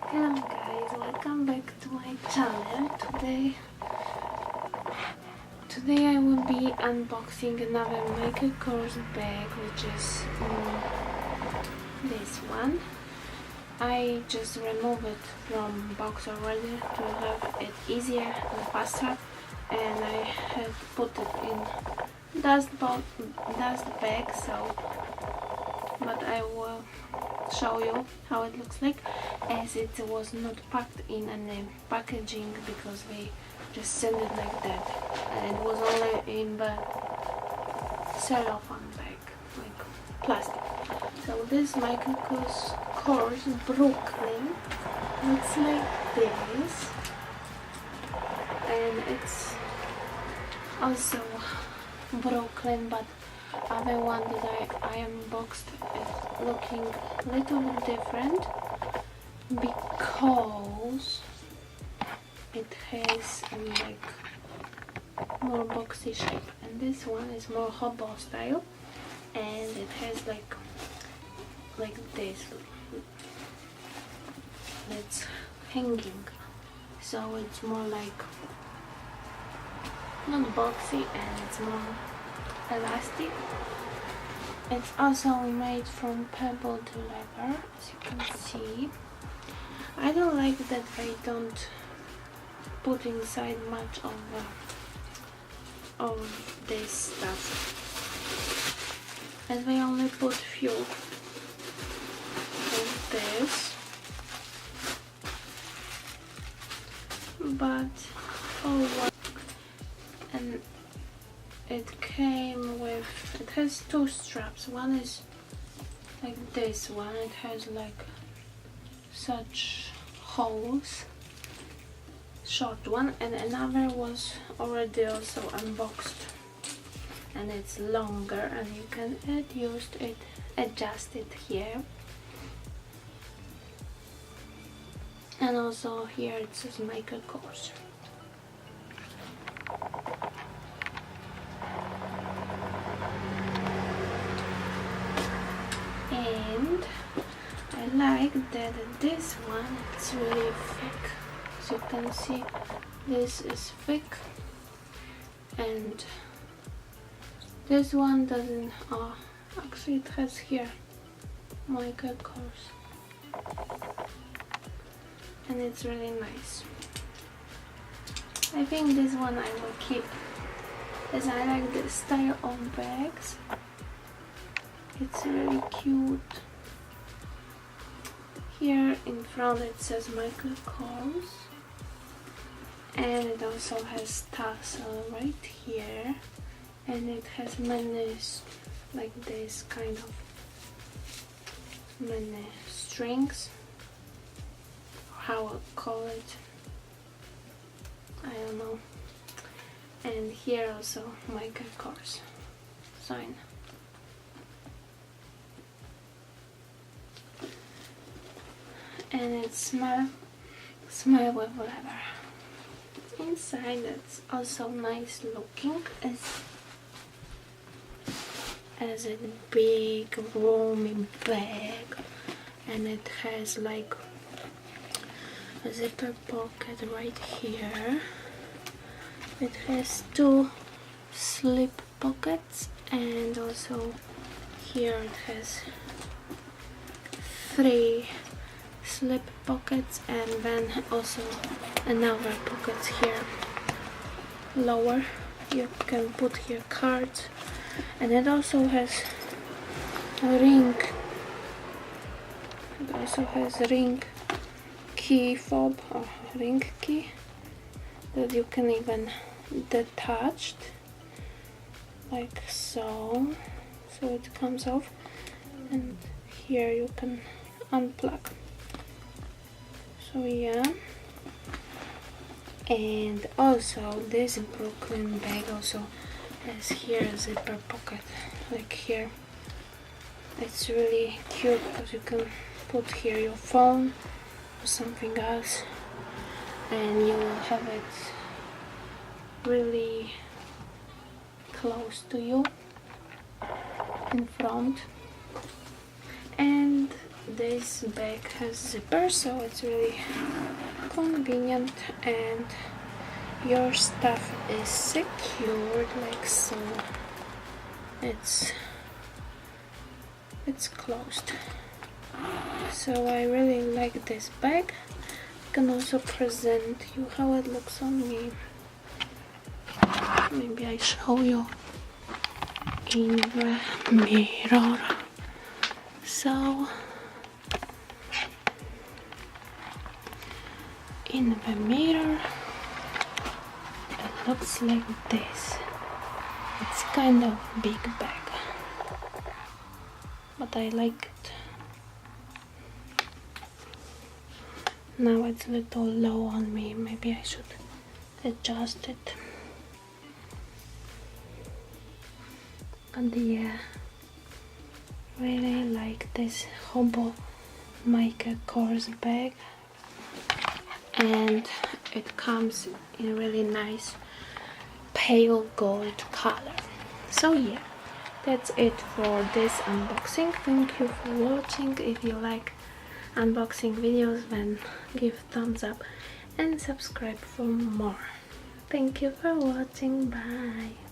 Hello guys, welcome back to my channel. Today I will be unboxing another Michael Kors bag, which is this one. I just removed it from box already to have it easier and faster, and I had put it in dust bag, but I will show you how it looks like, as it was not packed in any packaging because we just sent it like that, and it was only in the cellophane bag, like plastic. So this Michael Kors Brooklyn looks like this, and it's also Brooklyn, but other one that I unboxed is looking a little bit different because it has like more boxy shape, and this one is more hobo style, and it has like this. It's hanging, so it's more like not boxy, and it's more elastic. It's also made from pebbled leather, as you can see. I don't like that they don't put inside much of this stuff, as they only put few of this. But oh well. And it came with, it has two straps. One is like this one, it has like such holes, short one, and another was already also unboxed, and it's longer, and you can adjust it here, and also here it says Michael Kors. And I like that this one, it's really thick. As you can see, this is thick, and this one doesn't. Actually it has here Michael Kors, and it's really nice. I think this one I will keep, as I like this style of bags. It's really cute. Here in front it says Michael Kors, and it also has tassel right here, and it has many, like this kind of many strings, how I call it, I don't know. And here also Michael Kors sign. And it smells with leather. Inside it's also nice looking, as a big roomy bag, and it has like a zipper pocket right here. It has two slip pockets, and also here it has three slip pockets, and then also another pockets here lower. You can put here cards, and it also has a ring. It also has a ring key fob, or ring key, that you can even detach like so. So it comes off, and here you can unplug. So yeah, and also this Brooklyn bag also has here a zipper pocket, like here. It's really cute because you can put here your phone or something else, and you will have it really close to you in front. And this bag has zipper, so it's really convenient, and your stuff is secured like so. It's closed. So I really like this bag. I can also present you how it looks on me. Maybe I show you in the mirror. So in the mirror it looks like this. It's kind of big bag, but I like it. Now it's a little low on me, maybe I should adjust it. And yeah, really like this hobo Mica Kors bag, and it comes in really nice pale gold color. So yeah, that's it for this unboxing. Thank you for watching. If you like unboxing videos, then give thumbs up and subscribe for more. Thank you for watching. Bye.